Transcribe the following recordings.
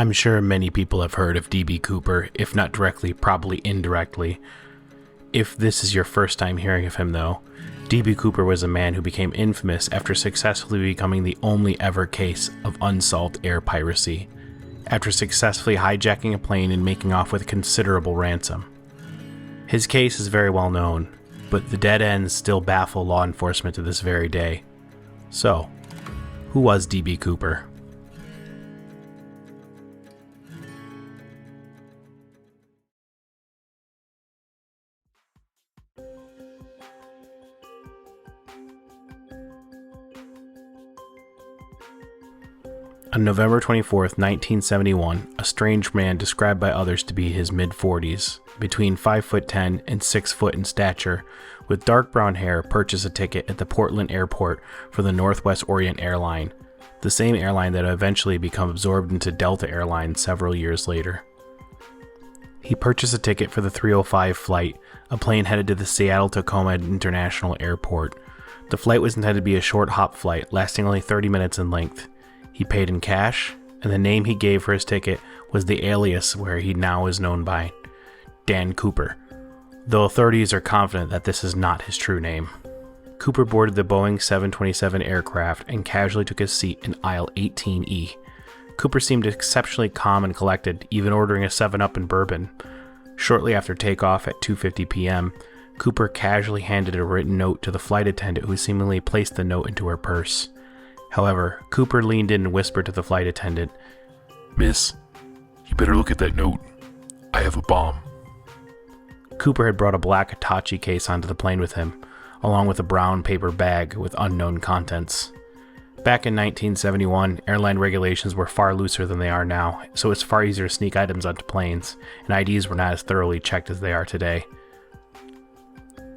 I'm sure many people have heard of D.B. Cooper, if not directly, probably indirectly. If this is your first time hearing of him though, D.B. Cooper was a man who became infamous after successfully becoming the only ever case of unsolved air piracy, after successfully hijacking a plane and making off with considerable ransom. His case is very well known, but the dead ends still baffle law enforcement to this very day. So, who was D.B. Cooper? On November 24, 1971, a strange man described by others to be his mid-40s, between 5'10" and 6 foot in stature, with dark brown hair, purchased a ticket at the Portland airport for the Northwest Orient airline, the same airline that would eventually become absorbed into Delta Airlines several years later. He purchased a ticket for the 305 flight, a plane headed to the Seattle-Tacoma International Airport. The flight was intended to be a short hop flight, lasting only 30 minutes in length. He paid in cash, and the name he gave for his ticket was the alias where he now is known by, Dan Cooper, though authorities are confident that this is not his true name. Cooper boarded the Boeing 727 aircraft and casually took his seat in aisle 18E. Cooper seemed exceptionally calm and collected, even ordering a 7-Up and bourbon. Shortly after takeoff at 2:50 p.m., Cooper casually handed a written note to the flight attendant who seemingly placed the note into her purse. However, Cooper leaned in and whispered to the flight attendant, "Miss, you better look at that note. I have a bomb." Cooper had brought a black Hitachi case onto the plane with him, along with a brown paper bag with unknown contents. Back in 1971, airline regulations were far looser than they are now, so it's far easier to sneak items onto planes, and IDs were not as thoroughly checked as they are today.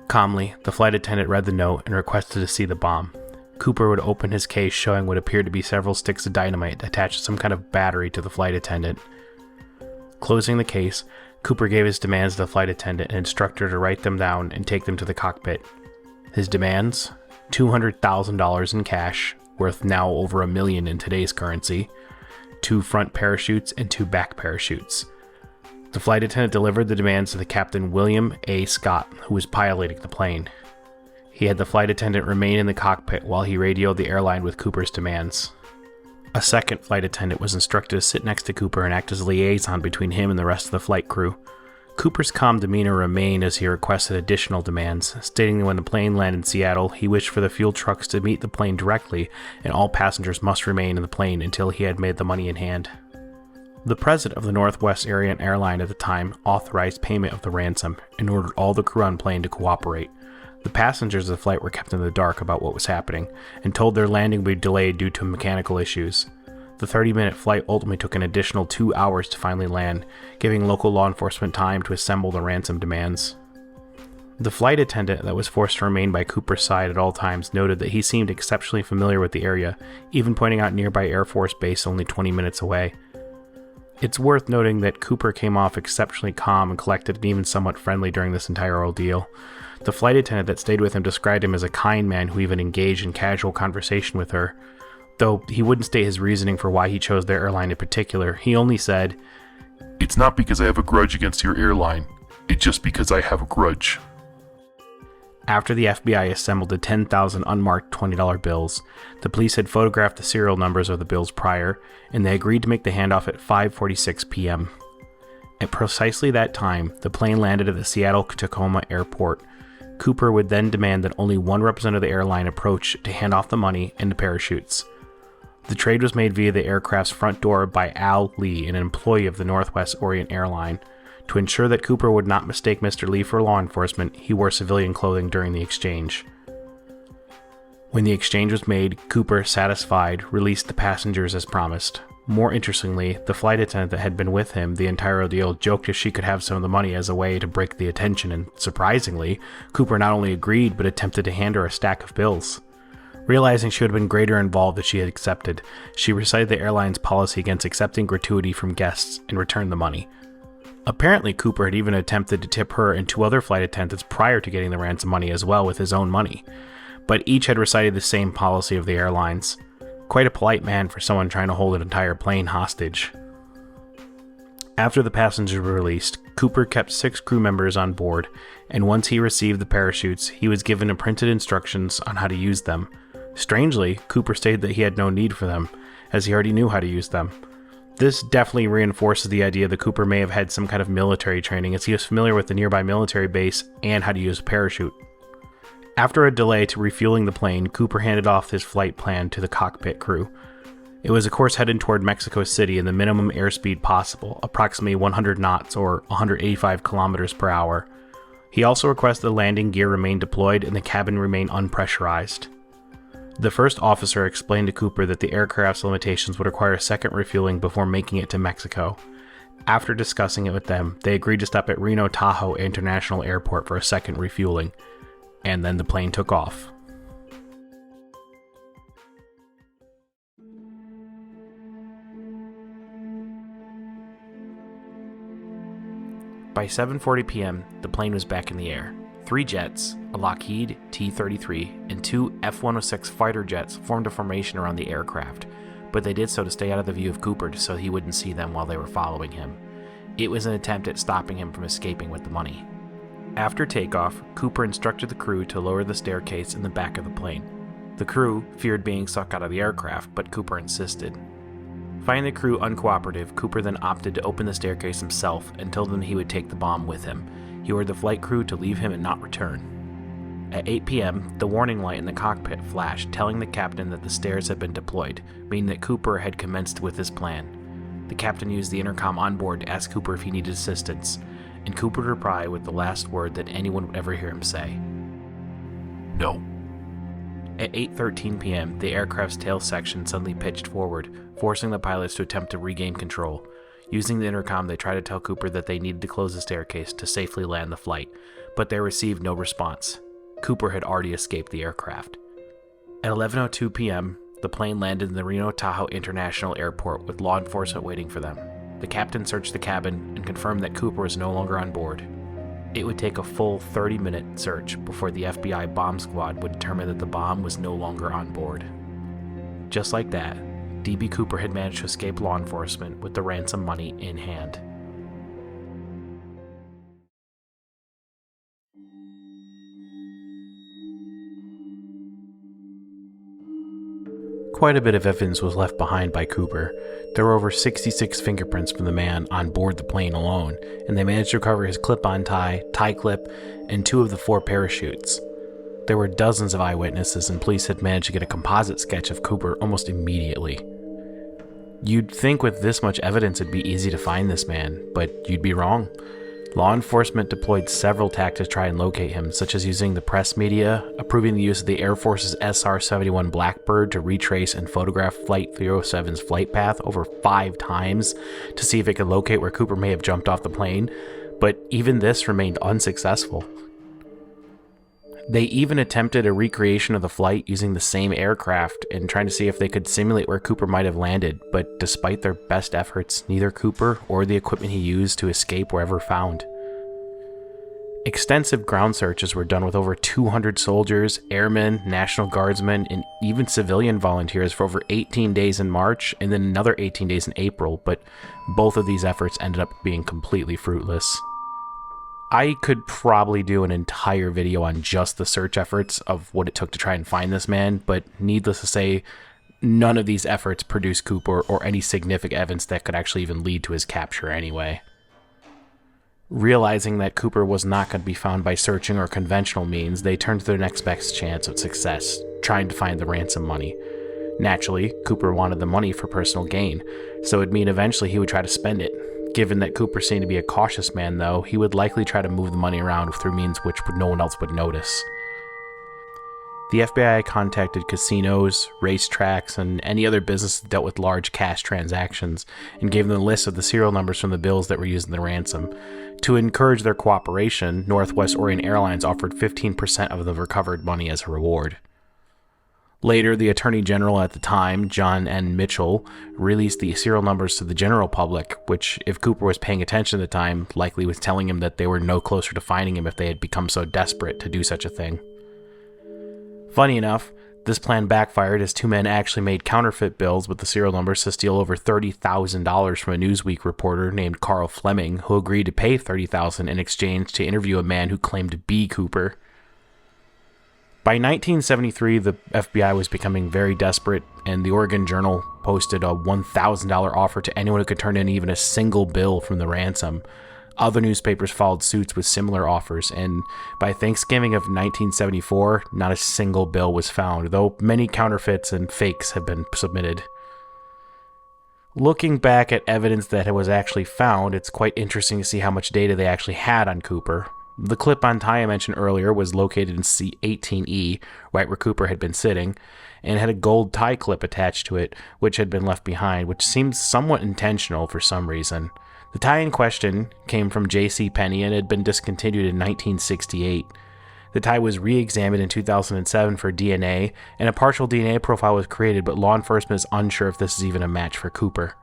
Calmly, the flight attendant read the note and requested to see the bomb. Cooper would open his case, showing what appeared to be several sticks of dynamite attached to some kind of battery to the flight attendant. Closing the case, Cooper gave his demands to the flight attendant and instructed her to write them down and take them to the cockpit. His demands? $200,000 in cash, worth now over $1 million in today's currency, 2 front parachutes and 2 back parachutes. The flight attendant delivered the demands to the Captain William A. Scott, who was piloting the plane. He had the flight attendant remain in the cockpit while he radioed the airline with Cooper's demands. A second flight attendant was instructed to sit next to Cooper and act as a liaison between him and the rest of the flight crew. Cooper's calm demeanor remained as he requested additional demands, stating that when the plane landed in Seattle, he wished for the fuel trucks to meet the plane directly, and all passengers must remain in the plane until he had made the money in hand. The president of the Northwest Orient Airline at the time authorized payment of the ransom and ordered all the crew on plane to cooperate. The passengers of the flight were kept in the dark about what was happening, and told their landing would be delayed due to mechanical issues. The 30-minute flight ultimately took an additional 2 hours to finally land, giving local law enforcement time to assemble the ransom demands. The flight attendant that was forced to remain by Cooper's side at all times noted that he seemed exceptionally familiar with the area, even pointing out nearby Air Force Base only 20 minutes away. It's worth noting that Cooper came off exceptionally calm and collected and even somewhat friendly during this entire ordeal. The flight attendant that stayed with him described him as a kind man who even engaged in casual conversation with her. Though he wouldn't state his reasoning for why he chose their airline in particular, he only said, "It's not because I have a grudge against your airline. It's just because I have a grudge." After the FBI assembled the 10,000 unmarked $20 bills, the police had photographed the serial numbers of the bills prior, and they agreed to make the handoff at 5:46 p.m. At precisely that time, the plane landed at the Seattle-Tacoma Airport. Cooper would then demand that only one representative of the airline approach to hand off the money and the parachutes. The trade was made via the aircraft's front door by Al Lee, an employee of the Northwest Orient Airline. To ensure that Cooper would not mistake Mr. Lee for law enforcement, he wore civilian clothing during the exchange. When the exchange was made, Cooper, satisfied, released the passengers as promised. More interestingly, the flight attendant that had been with him the entire ordeal joked if she could have some of the money as a way to break the attention, and surprisingly, Cooper not only agreed but attempted to hand her a stack of bills. Realizing she would have been greater involved if she had accepted, she recited the airline's policy against accepting gratuity from guests and returned the money. Apparently, Cooper had even attempted to tip her and 2 other flight attendants prior to getting the ransom money as well with his own money, but each had recited the same policy of the airlines. Quite a polite man for someone trying to hold an entire plane hostage. After the passengers were released, Cooper kept 6 crew members on board, and once he received the parachutes, he was given printed instructions on how to use them. Strangely, Cooper stated that he had no need for them, as he already knew how to use them. This definitely reinforces the idea that Cooper may have had some kind of military training, as he was familiar with the nearby military base and how to use a parachute. After a delay to refueling the plane, Cooper handed off his flight plan to the cockpit crew. It was a course headed toward Mexico City in the minimum airspeed possible, approximately 100 knots or 185 kilometers per hour. He also requested the landing gear remain deployed and the cabin remain unpressurized. The first officer explained to Cooper that the aircraft's limitations would require a second refueling before making it to Mexico. After discussing it with them, they agreed to stop at Reno Tahoe International Airport for a second refueling, and then the plane took off. By 7:40 p.m., the plane was back in the air. 3 jets, a Lockheed T-33, and 2 F-106 fighter jets formed a formation around the aircraft, but they did so to stay out of the view of Cooper so he wouldn't see them while they were following him. It was an attempt at stopping him from escaping with the money. After takeoff, Cooper instructed the crew to lower the staircase in the back of the plane. The crew feared being sucked out of the aircraft, but Cooper insisted. Finding the crew uncooperative, Cooper then opted to open the staircase himself and told them he would take the bomb with him. He ordered the flight crew to leave him and not return. At 8 p.m., the warning light in the cockpit flashed, telling the captain that the stairs had been deployed, meaning that Cooper had commenced with his plan. The captain used the intercom on board to ask Cooper if he needed assistance, and Cooper replied with the last word that anyone would ever hear him say: No. At 8:13 p.m., the aircraft's tail section suddenly pitched forward, forcing the pilots to attempt to regain control. Using the intercom, they tried to tell Cooper that they needed to close the staircase to safely land the flight, but they received no response. Cooper had already escaped the aircraft. At 11:02 p.m., the plane landed in the Reno Tahoe International Airport with law enforcement waiting for them. The captain searched the cabin and confirmed that Cooper was no longer on board. It would take a full 30-minute search before the FBI bomb squad would determine that the bomb was no longer on board. Just like that, D.B. Cooper had managed to escape law enforcement with the ransom money in hand. Quite a bit of evidence was left behind by Cooper. There were over 66 fingerprints from the man on board the plane alone, and they managed to recover his clip-on tie, tie clip, and 2 of the 4 parachutes. There were dozens of eyewitnesses, and police had managed to get a composite sketch of Cooper almost immediately. You'd think with this much evidence it'd be easy to find this man, but you'd be wrong. Law enforcement deployed several tactics to try and locate him, such as using the press media, approving the use of the Air Force's SR-71 Blackbird to retrace and photograph Flight 307's flight path over 5 times to see if it could locate where Cooper may have jumped off the plane, but even this remained unsuccessful. They even attempted a recreation of the flight using the same aircraft and trying to see if they could simulate where Cooper might have landed, but despite their best efforts, neither Cooper or the equipment he used to escape were ever found. Extensive ground searches were done with over 200 soldiers, airmen, National Guardsmen, and even civilian volunteers for over 18 days in March and then another 18 days in April, but both of these efforts ended up being completely fruitless. I could probably do an entire video on just the search efforts of what it took to try and find this man, but needless to say, none of these efforts produced Cooper or any significant evidence that could actually even lead to his capture anyway. Realizing that Cooper was not going to be found by searching or conventional means, they turned to their next best chance of success, trying to find the ransom money. Naturally, Cooper wanted the money for personal gain, so it'd mean eventually he would try to spend it. Given that Cooper seemed to be a cautious man, though, he would likely try to move the money around through means which no one else would notice. The FBI contacted casinos, racetracks, and any other business that dealt with large cash transactions, and gave them a list of the serial numbers from the bills that were used in the ransom. To encourage their cooperation, Northwest Orient Airlines offered 15% of the recovered money as a reward. Later, the Attorney General at the time, John N. Mitchell, released the serial numbers to the general public, which, if Cooper was paying attention at the time, likely was telling him that they were no closer to finding him if they had become so desperate to do such a thing. Funny enough, This plan backfired as two men actually made counterfeit bills with the serial numbers to steal over $30,000 from a Newsweek reporter named Carl Fleming, who agreed to pay $30,000 in exchange to interview a man who claimed to be Cooper. By 1973, the FBI was becoming very desperate, and the Oregon Journal posted a $1,000 offer to anyone who could turn in even a single bill from the ransom. Other newspapers followed suit with similar offers, and by Thanksgiving of 1974, not a single bill was found, though many counterfeits and fakes have been submitted. Looking back at evidence that was actually found, it's quite interesting to see how much data they actually had on Cooper. The clip-on tie I mentioned earlier was located in C18E, right where Cooper had been sitting, and had a gold tie clip attached to it, which had been left behind, which seems somewhat intentional for some reason. The tie in question came from J.C. Penney and had been discontinued in 1968. The tie was re-examined in 2007 for DNA, and a partial DNA profile was created, but law enforcement is unsure if this is even a match for Cooper.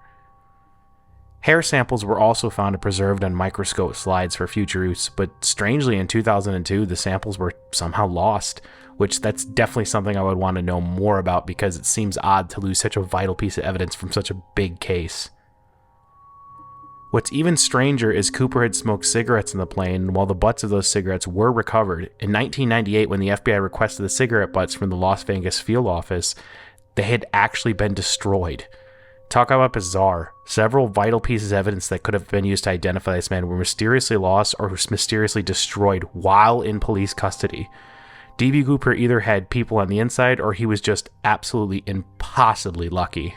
Hair samples were also found and preserved on microscope slides for future use, but strangely in 2002 the samples were somehow lost, which that's definitely something I would want to know more about because it seems odd to lose such a vital piece of evidence from such a big case. What's even stranger is Cooper had smoked cigarettes in the plane, and while the butts of those cigarettes were recovered, in 1998 when the FBI requested the cigarette butts from the Las Vegas field office, they had actually been destroyed. Talk about bizarre. Several vital pieces of evidence that could have been used to identify this man were mysteriously lost or mysteriously destroyed while in police custody. D.B. Cooper either had people on the inside or he was just absolutely impossibly lucky.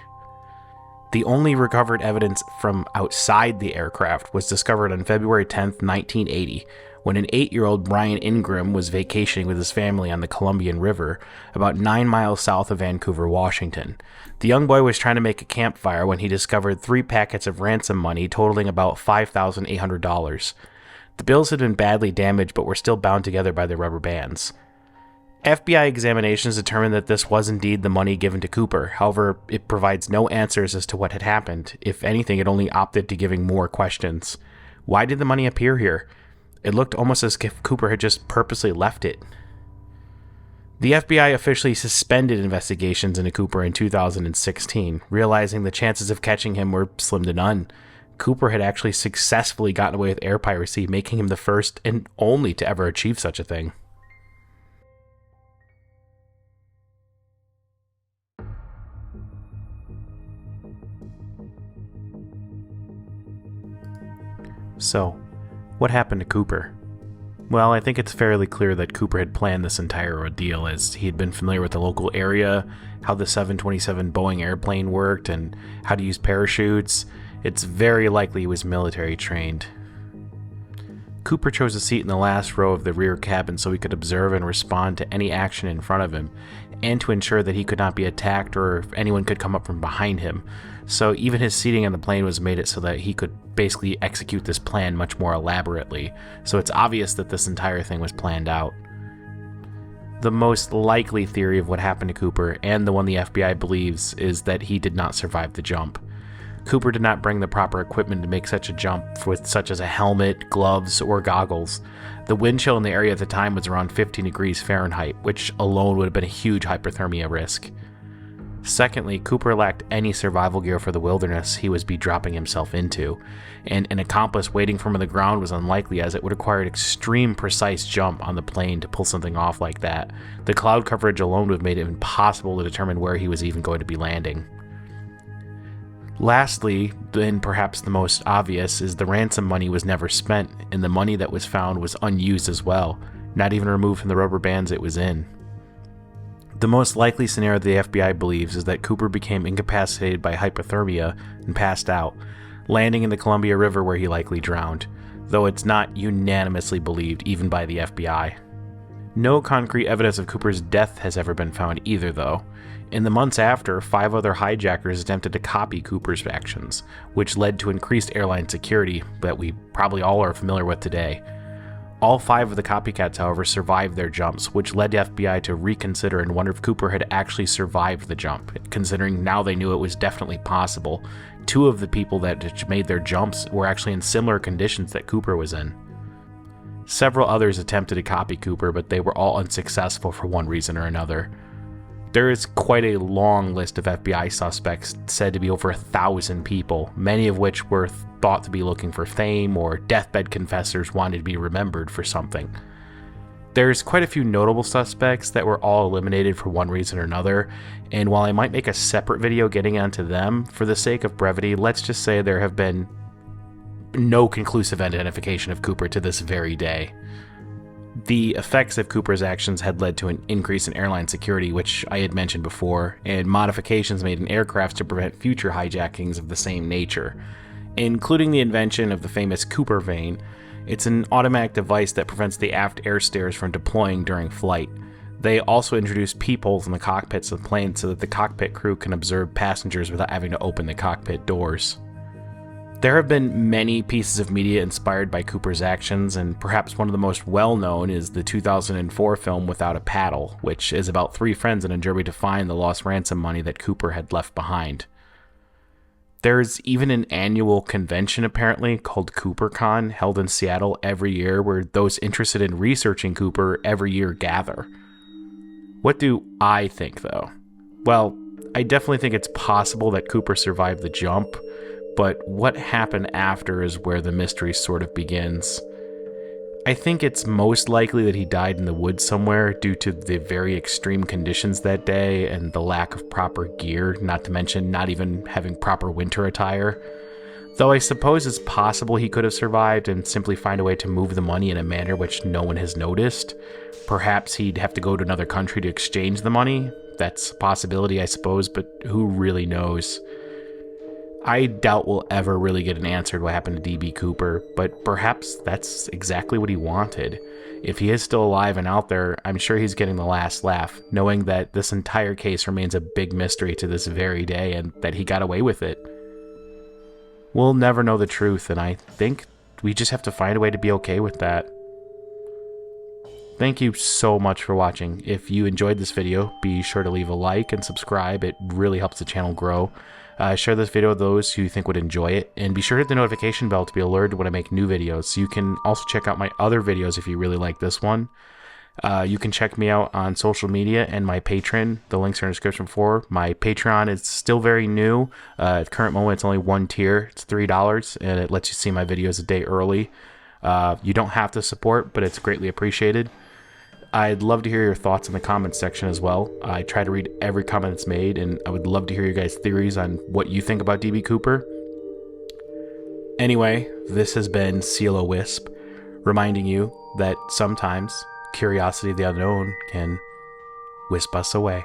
The only recovered evidence from outside the aircraft was discovered on February 10, 1980, when an 8-year-old Brian Ingram was vacationing with his family on the Columbian River, about 9 miles south of Vancouver, Washington. The young boy was trying to make a campfire when he discovered 3 packets of ransom money totaling about $5,800. The bills had been badly damaged but were still bound together by their rubber bands. FBI examinations determined that this was indeed the money given to Cooper. However, it provides no answers as to what had happened. If anything, it only opted to giving more questions. Why did the money appear here? It looked almost as if Cooper had just purposely left it. The FBI officially suspended investigations into Cooper in 2016, realizing the chances of catching him were slim to none. Cooper had actually successfully gotten away with air piracy, making him the first and only to ever achieve such a thing. So, what happened to Cooper? Well, I think it's fairly clear that Cooper had planned this entire ordeal, as he had been familiar with the local area, how the 727 Boeing airplane worked, and how to use parachutes. It's very likely he was military trained. Cooper chose a seat in the last row of the rear cabin so he could observe and respond to any action in front of him, and to ensure that he could not be attacked or if anyone could come up from behind him. So even his seating on the plane was made it so that he could basically execute this plan much more elaborately. So it's obvious that this entire thing was planned out. The most likely theory of what happened to Cooper, and the one the FBI believes, is that he did not survive the jump. Cooper did not bring the proper equipment to make such a jump, with such as a helmet, gloves, or goggles. The wind chill in the area at the time was around 15 degrees Fahrenheit, which alone would have been a huge hypothermia risk. Secondly, Cooper lacked any survival gear for the wilderness he was dropping himself into, and an accomplice waiting for him on the ground was unlikely, as it would require an extreme precise jump on the plane to pull something off like that. The cloud coverage alone would have made it impossible to determine where he was even going to be landing. Lastly, and perhaps the most obvious, is the ransom money was never spent, and the money that was found was unused as well, not even removed from the rubber bands it was in. The most likely scenario the FBI believes is that Cooper became incapacitated by hypothermia and passed out, landing in the Columbia River where he likely drowned, though it's not unanimously believed even by the FBI. No concrete evidence of Cooper's death has ever been found either, though. In the months after, 5 other hijackers attempted to copy Cooper's actions, which led to increased airline security that we probably all are familiar with today. All 5 of the copycats, however, survived their jumps, which led the FBI to reconsider and wonder if Cooper had actually survived the jump, considering now they knew it was definitely possible. 2 of the people that made their jumps were actually in similar conditions that Cooper was in. Several others attempted to copy Cooper, but they were all unsuccessful for one reason or another. There is quite a long list of FBI suspects, said to be over 1,000 people, many of which were thought to be looking for fame or deathbed confessors wanted to be remembered for something. There's quite a few notable suspects that were all eliminated for one reason or another, and while I might make a separate video getting onto them, for the sake of brevity, let's just say there have been no conclusive identification of Cooper to this very day. The effects of Cooper's actions had led to an increase in airline security, which I had mentioned before, and modifications made in aircrafts to prevent future hijackings of the same nature, including the invention of the famous Cooper vane. It's an automatic device that prevents the aft air stairs from deploying during flight. They also introduced peepholes in the cockpits of the plane so that the cockpit crew can observe passengers without having to open the cockpit doors. There have been many pieces of media inspired by Cooper's actions, and perhaps one of the most well-known is the 2004 film Without a Paddle, which is about three friends in a journey to find the lost ransom money that Cooper had left behind. There's even an annual convention, apparently, called CooperCon, held in Seattle every year, where those interested in researching Cooper every year gather. What do I think, though? Well, I definitely think it's possible that Cooper survived the jump, but what happened after is where the mystery sort of begins. I think it's most likely that he died in the woods somewhere due to the very extreme conditions that day and the lack of proper gear, not to mention not even having proper winter attire. Though I suppose it's possible he could have survived and simply find a way to move the money in a manner which no one has noticed. Perhaps he'd have to go to another country to exchange the money. That's a possibility, I suppose, but who really knows? I doubt we'll ever really get an answer to what happened to D.B. Cooper, but perhaps that's exactly what he wanted. If he is still alive and out there, I'm sure he's getting the last laugh, knowing that this entire case remains a big mystery to this very day and that he got away with it. We'll never know the truth, and I think we just have to find a way to be okay with that. Thank you so much for watching. If you enjoyed this video, be sure to leave a like and subscribe. It really helps the channel grow. Share this video with those who you think would enjoy it, and be sure to hit the notification bell to be alerted when I make new videos. You can also check out my other videos if you really like this one. You can check me out on social media and my Patreon. The links are in the description for. My Patreon is still very new. At the current moment, it's only one tier. It's $3, and it lets you see my videos a day early. You don't have to support, but it's greatly appreciated. I'd love to hear your thoughts in the comments section as well. I try to read every comment that's made, and I would love to hear your guys' theories on what you think about D.B. Cooper. Anyway, this has been CeeLo Wisp, reminding you that sometimes curiosity of the unknown can wisp us away.